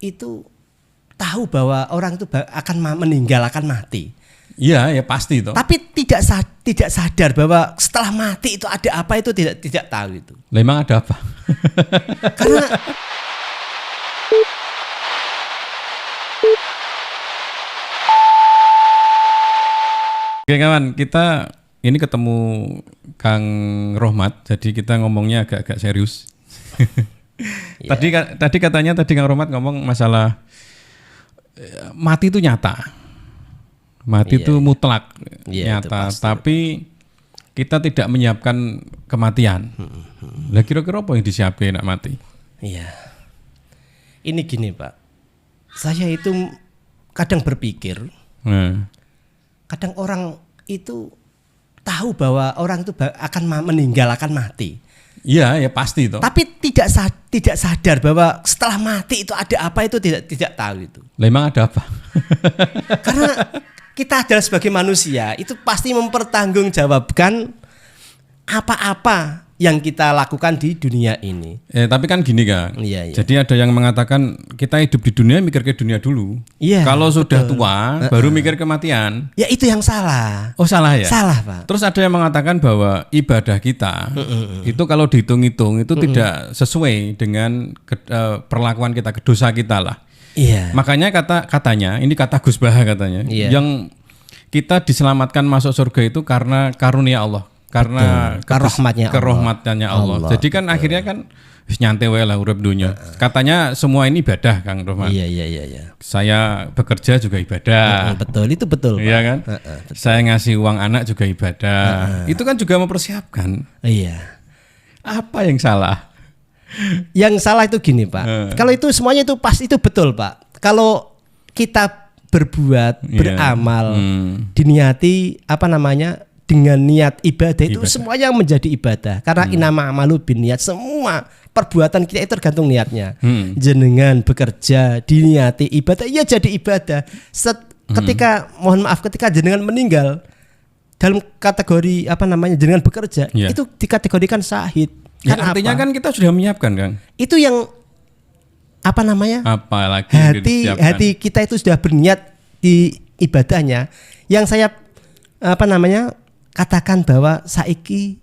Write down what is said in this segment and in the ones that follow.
itu tahu bahwa orang itu akan meninggal, akan mati. Iya, ya pasti itu. Tapi tidak sadar bahwa setelah mati itu ada apa, itu tidak tahu itu. Lah emang ada apa? Karena Oke kawan, kita ini ketemu Kang Rohmat, jadi kita ngomongnya agak-agak serius. Tadi katanya Kang Rohmat ngomong masalah mati itu nyata, mati itu mutlak nyata, tapi kita tidak menyiapkan kematian. Lah kira-kira apa yang disiapkan nak mati? Iya, ini gini Pak, saya itu kadang berpikir, kadang orang itu tahu bahwa orang itu akan meninggal, akan mati. Iya, ya pasti itu. Tapi tidak sadar bahwa setelah mati itu ada apa, itu tidak tahu itu. Lah emang ada apa? Karena kita adalah sebagai manusia itu pasti mempertanggungjawabkan apa-apa yang kita lakukan di dunia ini. Tapi kan gini Kang. Iya. Jadi ada yang mengatakan kita hidup di dunia mikir ke dunia dulu. Iya. Kalau sudah tua baru mikir kematian. Ya itu yang salah. Oh salah ya? Salah Pak. Terus ada yang mengatakan bahwa ibadah kita itu kalau dihitung-hitung itu tidak sesuai dengan perlakuan kita, dosa kita lah. Iya. Makanya katanya ini kata Gus Baha katanya, yang kita diselamatkan masuk surga itu karena karunia Allah. Karena kerahmatannya Allah. Jadi kan akhirnya kan nyantai wae lah urip dunya. Katanya semua ini ibadah Kang Rohmat. Iya. Saya bekerja juga ibadah. Betul, itu betul Pak. Iya kan? Saya ngasih uang anak juga ibadah. Itu kan juga mempersiapkan. Iya. Apa yang salah? Yang salah itu gini Pak. Kalau itu semuanya itu pas, itu betul Pak. Kalau kita berbuat, beramal, diniati dengan niat ibadah itu semuanya menjadi ibadah. Karena inama amalu binniat, semua perbuatan kita itu tergantung niatnya. Jenengan bekerja diniati ibadah, ya jadi ibadah. Ketika mohon maaf, ketika jenengan meninggal dalam kategori jenengan bekerja, itu dikategorikan syahid. Kan artinya kan kita sudah menyiapkan Kang. Itu yang Apalagi hati kita itu sudah berniat di ibadahnya. Yang saya katakan bahwa saiki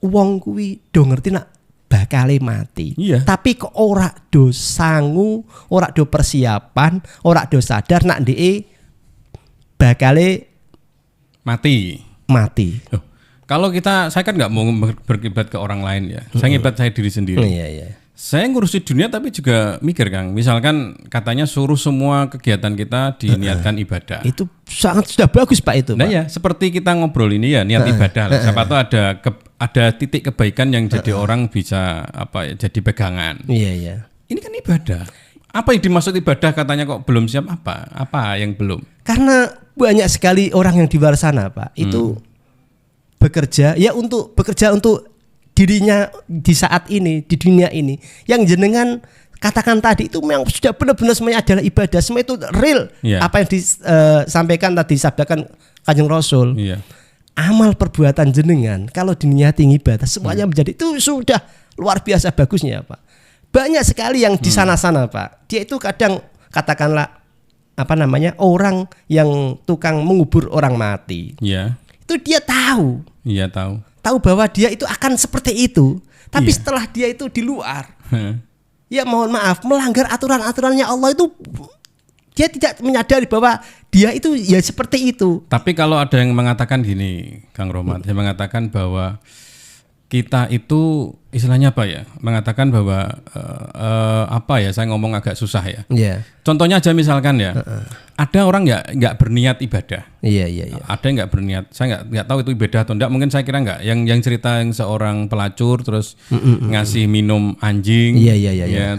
wong kuwi do ngerti nak bakale mati. Tapi kok ora do sangu, ora do persiapan, ora do sadar nak ndeke bakale mati. Oh, kalau saya kan nggak mau berkibat ke orang lain ya. Saya ngibat saya diri sendiri. Iya. Saya ngurusi dunia tapi juga mikir Kang. Misalkan katanya suruh semua kegiatan kita diniatkan ibadah. Itu sudah bagus Pak itu. Nah ya, seperti kita ngobrol ini ya niat ibadah. Siapa tahu ada titik kebaikan yang jadi orang bisa jadi pegangan. Iya. Ini kan ibadah. Apa yang dimaksud ibadah katanya kok belum siap apa? Apa yang belum? Karena banyak sekali orang yang di luar sana Pak itu bekerja untuk dirinya di saat ini, di dunia ini, yang jenengan katakan tadi itu memang sudah benar-benar semuanya adalah ibadah, semua itu real. Apa yang disampaikan tadi, sabdakan Kanjeng Rasul. Amal perbuatan jenengan kalau diniati ibadah semuanya menjadi, itu sudah luar biasa bagusnya Pak. Banyak sekali yang di sana-sana Pak, dia itu kadang katakanlah orang yang tukang mengubur orang mati. Itu dia tahu. Tahu bahwa dia itu akan seperti itu. Tapi setelah dia itu di luar, ya mohon maaf, melanggar aturan-aturannya Allah itu, dia tidak menyadari bahwa dia itu ya seperti itu. Tapi kalau ada yang mengatakan gini, Kang Rohmat, yang mengatakan bahwa kita itu istilahnya mengatakan bahwa saya ngomong agak susah ya. Contohnya aja misalkan ada orang nggak berniat ibadah. Ada yang nggak berniat. Saya nggak tahu itu ibadah atau enggak. Mungkin saya kira nggak. Yang cerita yang seorang pelacur terus ngasih minum anjing.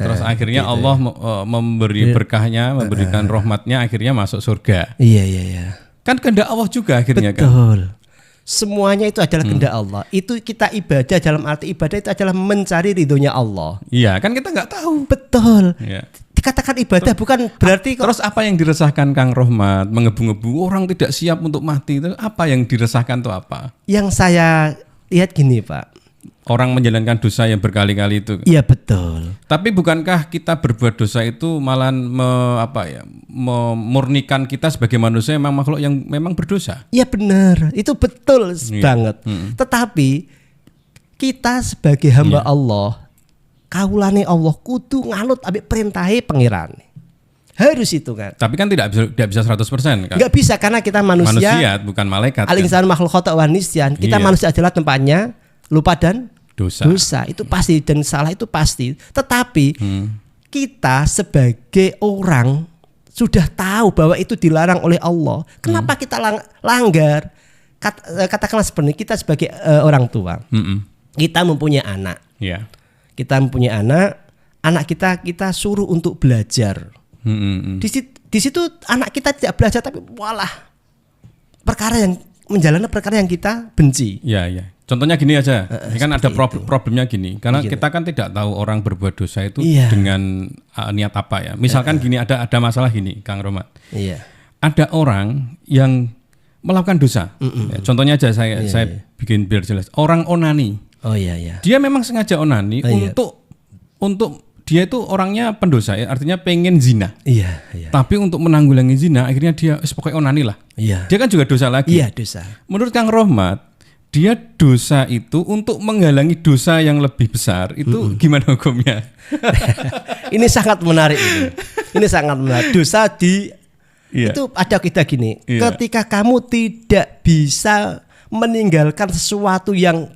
Terus akhirnya Allah memberi berkahnya, memberikan rahmatnya, akhirnya masuk surga. Kan kehendak Allah juga akhirnya. Betul. Semuanya itu adalah kehendak Allah. Itu kita ibadah dalam arti ibadah itu adalah mencari ridhonya Allah. Iya, kan kita nggak tahu. Betul. Dikatakan ibadah bukan berarti Terus apa yang diresahkan Kang Rohmat? Mengebu-ngebu orang tidak siap untuk mati itu apa yang diresahkan itu apa? Yang saya lihat gini Pak. orang menjalankan dosa yang berkali-kali itu. Iya betul. Tapi bukankah kita berbuat dosa itu malah memurnikan kita sebagai manusia memang makhluk yang memang berdosa? Iya benar, itu betul banget. Tetapi kita sebagai hamba Allah, kaulane Allah kudu nganut ambek perintahe pangerane. Harus itu kan. Tapi kan tidak bisa 100% kan. Enggak bisa karena kita manusia bukan malaikat. Al-insanu makhluk khata' wa nisyan. Kita manusia adalah tempatnya lupa dan dosa itu pasti, dan salah itu pasti. Tetapi kita sebagai orang sudah tahu bahwa itu dilarang oleh Allah. Kenapa kita langgar? Katakanlah seperti kita sebagai orang tua. Kita mempunyai anak. Yeah. Kita mempunyai anak kita suruh untuk belajar. Di situ anak kita tidak belajar tapi walah menjalani perkara yang kita benci. Ya. Contohnya gini aja. Ini kan ada problemnya gini. Karena kita kan tidak tahu orang berbuat dosa itu dengan niat apa ya. Misalkan gini, ada masalah gini, Kang Romat. Iya. Ada orang yang melakukan dosa. Ya, contohnya aja saya bikin biar jelas. Orang onani. Oh iya. Dia memang sengaja onani untuk dia itu orangnya pendosa ya, artinya pengen zina. Iya. Tapi untuk menanggulangi zina akhirnya dia pokoknya onani lah. Iya. Dia kan juga dosa lagi. Iya, dosa. Menurut Kang Rohmat, dia dosa itu untuk menghalangi dosa yang lebih besar. Itu gimana hukumnya? Ini sangat menarik ini. Ini sangat menarik. Dosa itu ada kita gini. Ketika kamu tidak bisa meninggalkan sesuatu yang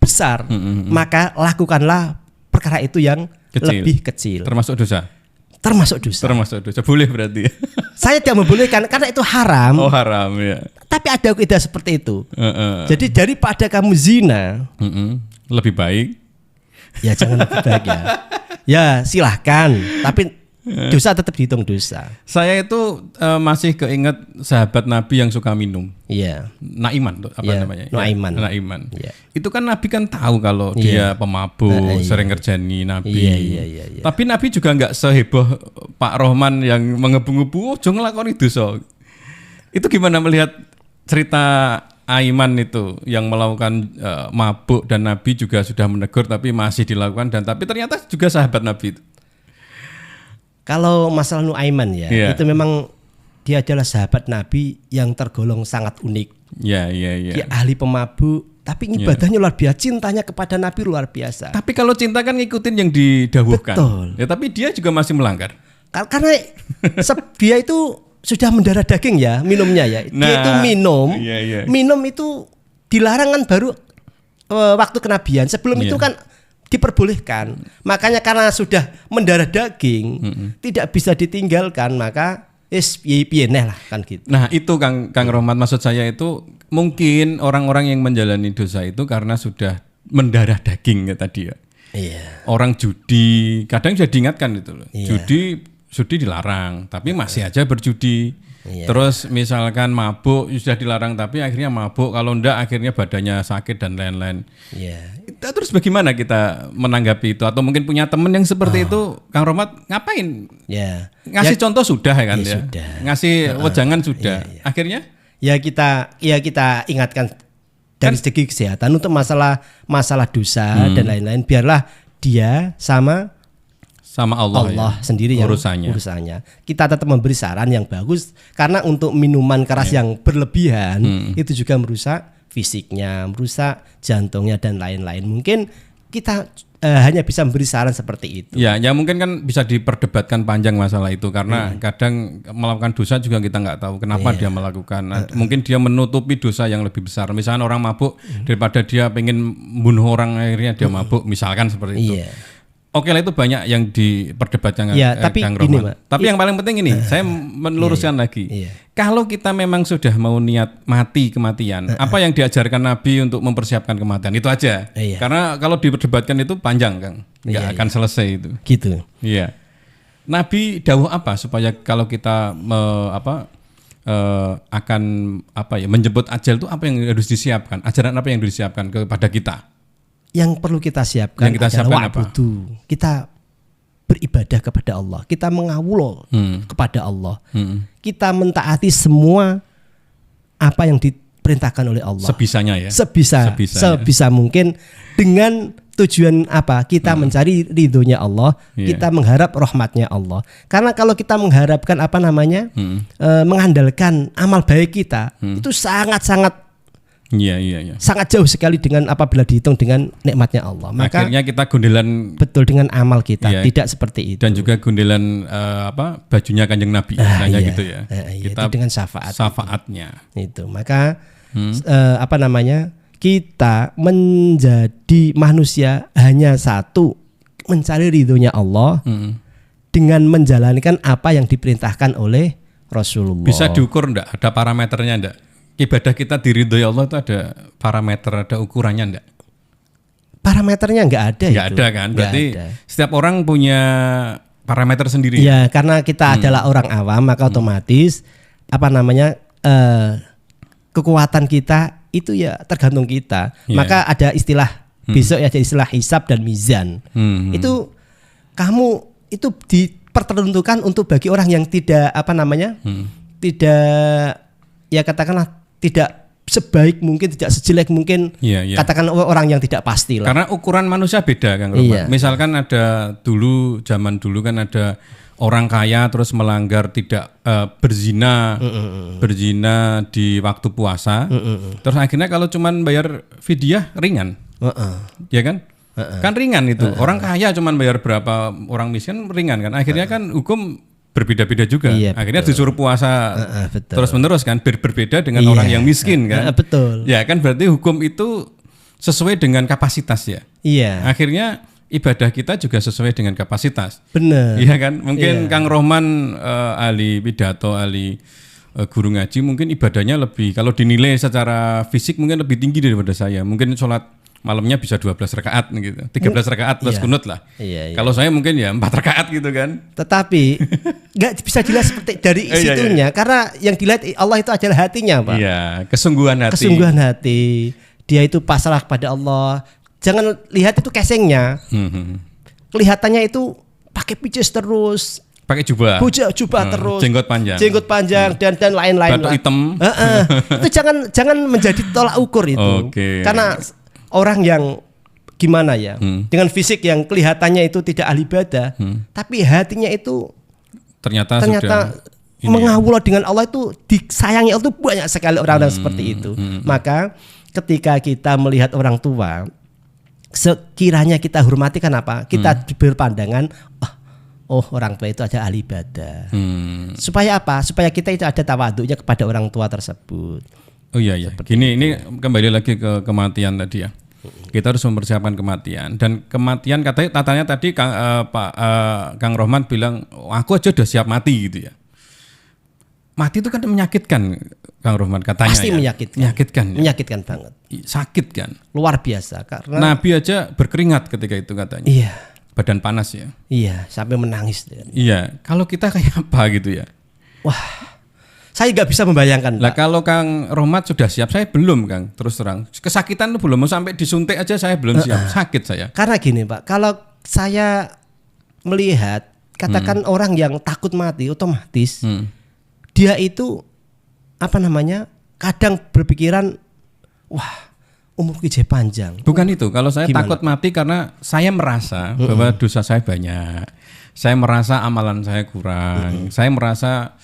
besar, maka lakukanlah perkara itu yang lebih kecil. Termasuk dosa. Boleh berarti. Saya tidak membolehkan karena itu haram. Oh, haram ya. Tapi ada kaidah seperti itu. Jadi daripada kamu zina, lebih baik. Ya jangan lebih baik ya. Ya silahkan. Tapi dosa tetap dihitung dosa. Saya itu masih keinget sahabat Nabi yang suka minum. Iya. Naiman tuh namanya? Naiman. Ya. Itu kan Nabi kan tahu kalau dia pemabuk, sering ngerjani Nabi. Iya. Tapi Nabi juga nggak seheboh Pak Rohman yang mengebu-ngebu, jangan ngelakoni dosa. Itu gimana melihat cerita Aiman itu yang melakukan mabuk dan Nabi juga sudah menegur tapi masih dilakukan tapi ternyata juga sahabat Nabi itu. Kalau masalah Nuaiman itu memang dia adalah sahabat Nabi yang tergolong sangat unik. Iya. Dia ahli pemabuk, tapi ibadahnya luar biasa, cintanya kepada Nabi luar biasa. Tapi kalau cinta kan ngikutin yang didahulukan. Betul. Ya, tapi dia juga masih melanggar. Karena dia itu sudah mendarah daging ya, minumnya ya. Dia itu minum itu dilarang kan baru waktu kenabian. Sebelum itu kan diperbolehkan. Makanya karena sudah mendarah daging, tidak bisa ditinggalkan, maka piye-piye lah kan gitu. Nah, itu Kang Rohmat, maksud saya itu mungkin orang-orang yang menjalani dosa itu karena sudah mendarah daging ya tadi ya. Iya. Orang judi, kadang sudah diingatkan itu loh. Iya. Judi dilarang, tapi masih aja berjudi. Iya. Terus misalkan mabuk sudah dilarang tapi akhirnya mabuk, kalau enggak akhirnya badannya sakit dan lain-lain. Iya. Terus bagaimana kita menanggapi itu? Atau mungkin punya teman yang seperti itu, Kang Rohmat, ngapain? Ya. Ngasih contoh sudah ya kan ya. Sudah. Ngasih wejangan sudah. Iya. Akhirnya kita ingatkan dari segi kesehatan untuk masalah dosa dan lain-lain, biarlah dia sama Allah sendiri yang urusannya. Kita tetap memberi saran yang bagus karena untuk minuman keras yang berlebihan itu juga merusak fisiknya, merusak jantungnya dan lain-lain. Mungkin kita hanya bisa memberi saran seperti itu. Ya mungkin kan bisa diperdebatkan panjang masalah itu karena kadang melakukan dosa juga kita nggak tahu kenapa dia melakukan. Mungkin dia menutupi dosa yang lebih besar. Misalnya orang mabuk daripada dia pengen bunuh orang akhirnya dia mabuk, misalkan seperti itu. Oke lah, itu banyak yang diperdebatkan Kang Rohmat. Tapi yang paling penting ini, saya meluruskan lagi. Kalau kita memang sudah mau niat mati kematian, apa yang diajarkan Nabi untuk mempersiapkan kematian itu aja. Karena kalau diperdebatkan itu panjang, Kang, nggak akan selesai itu. Gitu. Iya. Nabi dawuh apa supaya kalau kita akan menjemput ajal itu apa yang harus disiapkan? Ajaran apa yang harus disiapkan kepada kita? Yang perlu kita siapkan adalah wa'budu. Kita beribadah kepada Allah, kita mengawul kepada Allah, kita mentaati semua apa yang diperintahkan oleh Allah. Sebisanya ya. Sebisa mungkin dengan tujuan apa? Kita mencari ridhonya Allah, kita mengharap rahmatnya Allah. Karena kalau kita mengharapkan mengandalkan amal baik kita, itu sangat-sangat sangat jauh sekali dengan apabila dihitung dengan nikmatnya Allah. Maka akhirnya kita gundelan betul dengan amal kita, tidak seperti itu. Dan juga gundelan bajunya Kanjeng Nabi, gitu ya. Kita itu dengan syafaatnya. Itu. Maka kita menjadi manusia hanya satu, mencari ridhonya Allah dengan menjalankan apa yang diperintahkan oleh Rasulullah. Bisa diukur enggak? Ada parameternya enggak? Ibadah kita diridhoi Allah itu ada parameter, ada ukurannya enggak? Parameternya enggak ada. Enggak ada kan? Berarti setiap orang punya parameter sendiri. Ya, karena kita adalah orang awam, maka otomatis kekuatan kita itu ya tergantung kita. Maka ada istilah besok ya, ada istilah hisab dan mizan. Itu kamu itu dipertentukan untuk bagi orang yang tidak tidak ya katakanlah tidak sebaik mungkin, tidak sejelek mungkin. Katakan orang yang tidak pasti lah. Karena ukuran manusia beda kan. Misalkan ada zaman dulu kan ada orang kaya terus melanggar tidak berzina di waktu puasa, terus akhirnya kalau cuman bayar fidyah ringan, ya kan? Kan ringan itu. Orang kaya cuman bayar berapa, orang miskin ringan kan? Akhirnya kan hukum berbeda-beda juga. Akhirnya disuruh puasa terus menerus kan, berbeda dengan orang yang miskin kan? Betul. Ya kan, berarti hukum itu sesuai dengan kapasitas ya. Akhirnya ibadah kita juga sesuai dengan kapasitas. Benar. Iya kan? Mungkin Kang Rohman ahli pidato, ahli guru ngaji, mungkin ibadahnya lebih, kalau dinilai secara fisik mungkin lebih tinggi daripada saya. Mungkin sholat malamnya bisa 12 rakaat gitu. 13 rakaat plus kunut lah. Kalau saya mungkin ya 4 rakaat gitu kan. Tetapi enggak bisa dilihat seperti dari situnya, karena yang dilihat Allah itu adalah hatinya, Pak. Iya, kesungguhan hati. Kesungguhan hati. Dia itu pasrah kepada Allah. Jangan lihat itu casingnya. Kelihatannya itu pakai picis terus, pakai jubah terus, jenggot panjang dan lain-lain. Batuk hitam. Itu jangan menjadi tolak ukur itu. Karena orang yang gimana ya, dengan fisik yang kelihatannya itu tidak ahli ibadah, tapi hatinya itu ternyata mengawula dengan Allah, itu disayangi Allah, itu banyak sekali orang-orang seperti itu. Maka ketika kita melihat orang tua, sekiranya kita hormati, kan apa? Kita berpandangan, orang tua itu ada ahli ibadah. Supaya apa? Supaya kita itu ada tawaduknya kepada orang tua tersebut. Oh iya. Gini, ini kembali lagi ke kematian tadi ya. Kita harus mempersiapkan kematian, dan kematian katanya tadi Kang Rohman bilang, aku aja udah siap mati gitu ya. Mati itu kan menyakitkan, Kang Rohman katanya. Pasti ya? Menyakitkan banget. Sakit kan? Luar biasa, karena Nabi aja berkeringat ketika itu katanya. Iya. Badan panas ya. Iya, sampai menangis. Iya. Kalau kita kayak apa gitu ya? Wah, saya nggak bisa membayangkan. Lah kalau Kang Rohmat sudah siap, saya belum, Kang. Terus terang, kesakitan itu belum, mau sampai disuntik aja saya belum siap. Sakit saya. Karena gini, Pak, kalau saya melihat, katakan orang yang takut mati, otomatis dia itu kadang berpikiran, wah, umurku jadi panjang. Bukan itu. Kalau saya takut mati karena saya merasa bahwa dosa saya banyak, saya merasa amalan saya kurang, saya merasa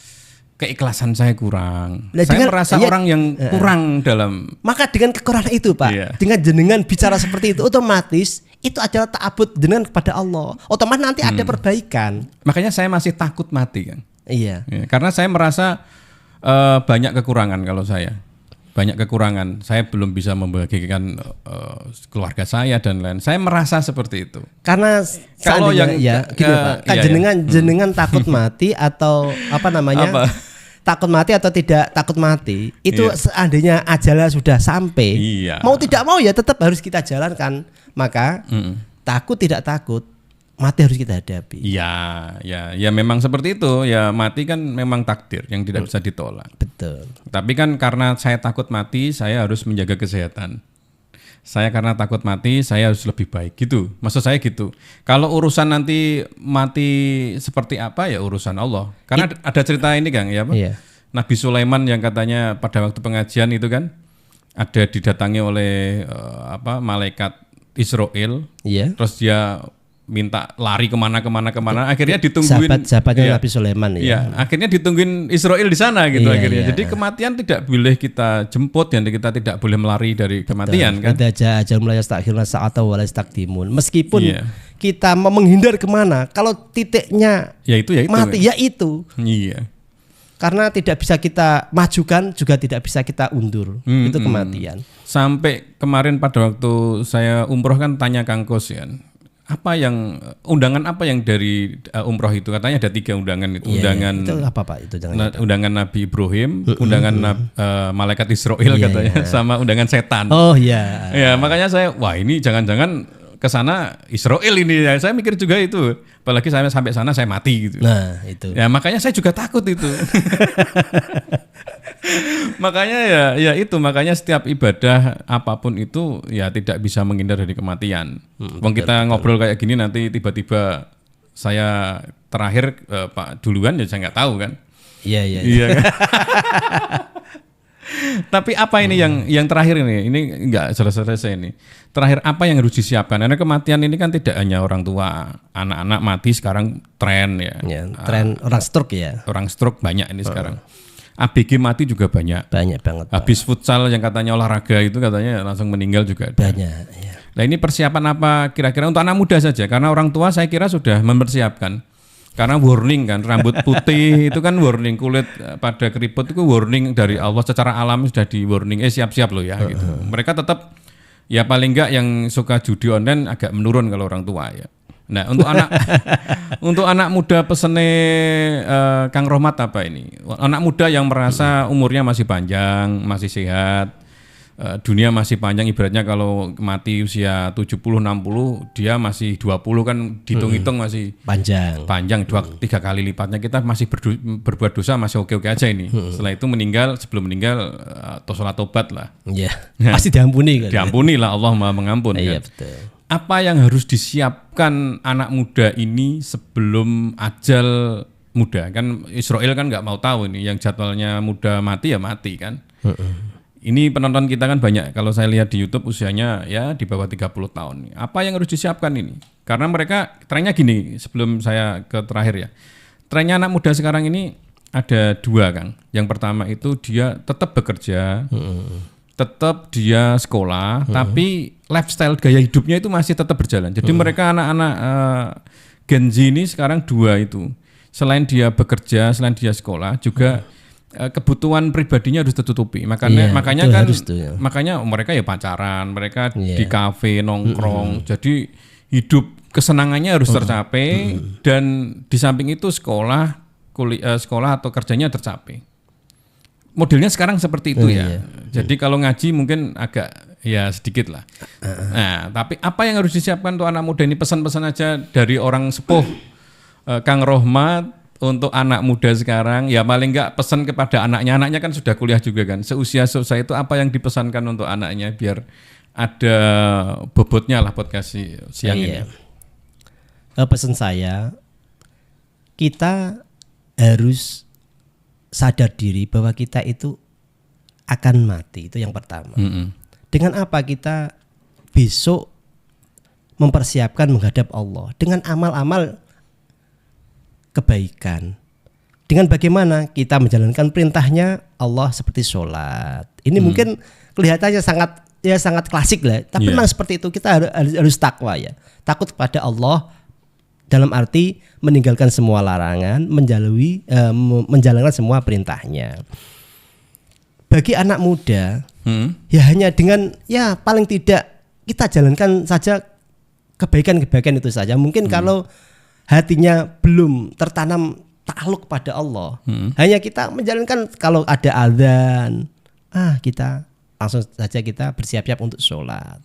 keikhlasan saya kurang, saya merasa orang yang kurang dalam. Maka dengan kekurangan itu, Pak, dengan jenengan bicara seperti itu, otomatis itu adalah ta'abud jenengan kepada Allah. Otomatis nanti ada perbaikan. Makanya saya masih takut mati, kan. Iya. Karena saya merasa banyak kekurangan. Kalau saya banyak kekurangan, saya belum bisa membahagiakan keluarga saya dan lain. Saya merasa seperti itu. Karena kalau yang Pak, jenengan takut mati atau takut mati atau tidak takut mati, itu seandainya ajalnya sudah sampai, mau tidak mau ya tetap harus kita jalankan. Maka takut tidak takut, mati harus kita hadapi. Ya memang seperti itu. Ya mati kan memang takdir yang tidak bisa ditolak. Betul. Tapi kan karena saya takut mati, saya harus menjaga kesehatan. Saya karena takut mati, saya harus lebih baik gitu. Maksud saya gitu. Kalau urusan nanti mati seperti apa ya urusan Allah. Karena ada cerita ini, Kang, ya Pak. Nabi Sulaiman yang katanya pada waktu pengajian itu kan, ada didatangi oleh malaikat Israel, terus dia minta lari kemana, akhirnya ditungguin sahabatnya Nabi Sulaiman akhirnya ditungguin Israel di sana gitu akhirnya. Jadi kematian tidak boleh kita jemput dan kita tidak boleh melari dari kematian. Kan? Ajal mulai yastakhiruna sa'ata wa la yastaqdimun. Meskipun kita mau menghindar kemana, kalau titiknya mati ya itu. Iya. Karena tidak bisa kita majukan, juga tidak bisa kita undur. Itu kematian. Sampai kemarin pada waktu saya umroh kan tanya Kang Kos ya, undangan apa yang dari umroh itu? Katanya ada 3 undangan itu. Itu apa Pak? Itu undangan Nabi Ibrahim, undangan malaikat Israel katanya, sama undangan setan. Oh iya. Ya makanya saya, wah ini jangan-jangan ke sana Israel ini. Saya mikir juga itu. Apalagi saya sampai sana saya mati gitu. Nah itu. Ya makanya saya juga takut itu. Makanya makanya setiap ibadah apapun itu ya tidak bisa menghindar dari kematian. Kita ngobrol kayak gini nanti tiba-tiba saya terakhir Pak duluan ya saya nggak tahu kan. Iya. Kan? Tapi apa ini yang terakhir ini nggak selesai ini. Terakhir apa yang harus disiapkan? Karena kematian ini kan tidak hanya orang tua, anak-anak mati sekarang tren ya. Tren orang stroke ya. Orang stroke banyak ini sekarang. ABG mati juga banyak banget. Habis futsal yang katanya olahraga itu katanya langsung meninggal juga ada. Banyak. Ya. Nah ini persiapan apa kira-kira untuk anak muda saja? Karena orang tua saya kira sudah mempersiapkan. Karena warning kan, rambut putih itu kan warning, kulit pada keriput itu warning dari Allah secara alami sudah di warning. Siap-siap loh ya gitu. Mereka tetap ya paling enggak yang suka judi online agak menurun kalau orang tua ya. Nah untuk anak muda pesene Kang Rohmat apa ini? Anak muda yang merasa umurnya masih panjang, masih sehat, dunia masih panjang, ibaratnya kalau mati usia 70-60 dia masih 20 kan dihitung-hitung masih panjang 2-3 kali lipatnya. Kita masih berbuat dosa masih oke-oke aja ini. Setelah itu sebelum meninggal sholat tobat lah. Iya. Pasti diampuni kan. Diampuni lah, Allah Maha Mengampun. Iya kan? betul. Apa yang harus disiapkan anak muda ini sebelum ajal muda? Kan Israel kan nggak mau tahu ini, yang jadwalnya muda mati ya mati kan. Ini penonton kita kan banyak, kalau saya lihat di YouTube usianya ya di bawah 30 tahun. Apa yang harus disiapkan ini? Karena mereka trennya gini, sebelum saya ke terakhir ya. Trennya anak muda sekarang ini ada 2 Kang. Yang pertama itu dia tetap bekerja, tetap dia sekolah, tapi lifestyle gaya hidupnya itu masih tetap berjalan. Jadi mereka anak-anak Gen Z ini sekarang 2 itu. Selain dia bekerja, selain dia sekolah, juga kebutuhan pribadinya harus tertutupi. Makanya kan makanya mereka ya pacaran, mereka di kafe nongkrong. Jadi hidup kesenangannya harus tercapai dan di samping itu sekolah atau kerjanya tercapai. Modelnya sekarang seperti itu ya. Jadi kalau ngaji mungkin agak ya sedikit lah. Nah, tapi apa yang harus disiapkan untuk anak muda ini? Pesan-pesan aja dari orang sepuh Kang Rohmat untuk anak muda sekarang. Ya paling enggak pesan kepada anaknya kan sudah kuliah juga kan. Seusia saya itu apa yang dipesankan untuk anaknya biar ada bobotnya lah podcast siang ini. Pesan saya, kita harus sadar diri bahwa kita itu akan mati, itu yang pertama. Dengan apa kita besok mempersiapkan menghadap Allah? Dengan amal-amal kebaikan. Dengan bagaimana kita menjalankan perintahnya Allah seperti sholat. Ini mungkin kelihatannya sangat klasik lah, tapi memang seperti itu. Kita harus takwa ya, takut kepada Allah. Dalam arti meninggalkan semua larangan, menjalankan semua perintahnya. Bagi anak muda, ya hanya dengan ya paling tidak kita jalankan saja kebaikan-kebaikan itu saja. Mungkin kalau hatinya belum tertanam takluk pada Allah, hanya kita menjalankan kalau ada azan, kita langsung saja kita bersiap-siap untuk sholat.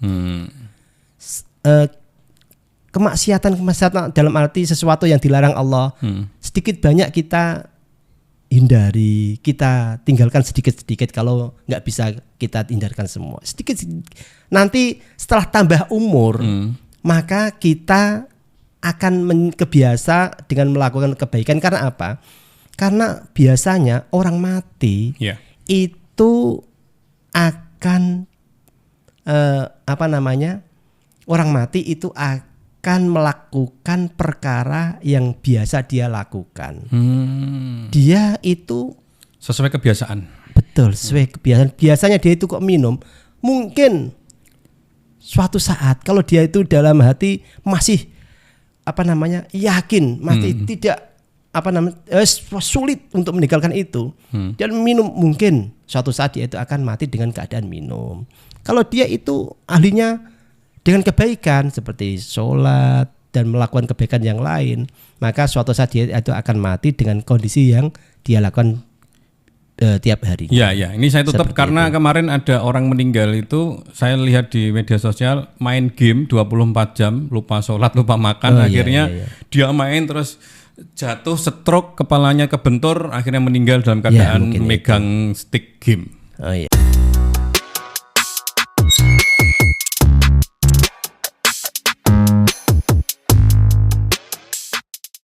Kemaksiatan dalam arti sesuatu yang dilarang Allah, sedikit banyak kita hindari, kita tinggalkan sedikit-sedikit. Kalau nggak bisa kita hindarkan semua, sedikit. Nanti setelah tambah umur, maka kita akan kebiasa dengan melakukan kebaikan. Karena apa? Karena biasanya orang mati itu akan orang mati itu akan melakukan perkara yang biasa dia lakukan. Dia itu sesuai kebiasaan. Betul, sesuai kebiasaan. Biasanya dia itu kok minum. Mungkin suatu saat kalau dia itu dalam hati masih yakin, masih tidak sulit untuk meninggalkan itu. Dan minum, mungkin suatu saat dia itu akan mati dengan keadaan minum. Kalau dia itu ahlinya dengan kebaikan seperti sholat dan melakukan kebaikan yang lain, maka suatu saat dia itu akan mati dengan kondisi yang dia lakukan tiap hari. Ya, ini saya tutup seperti karena itu. Kemarin ada orang meninggal itu saya lihat di media sosial main game 24 jam, lupa sholat, lupa makan, akhirnya dia main terus jatuh, stroke, kepalanya kebentur, akhirnya meninggal dalam keadaan megang stick game.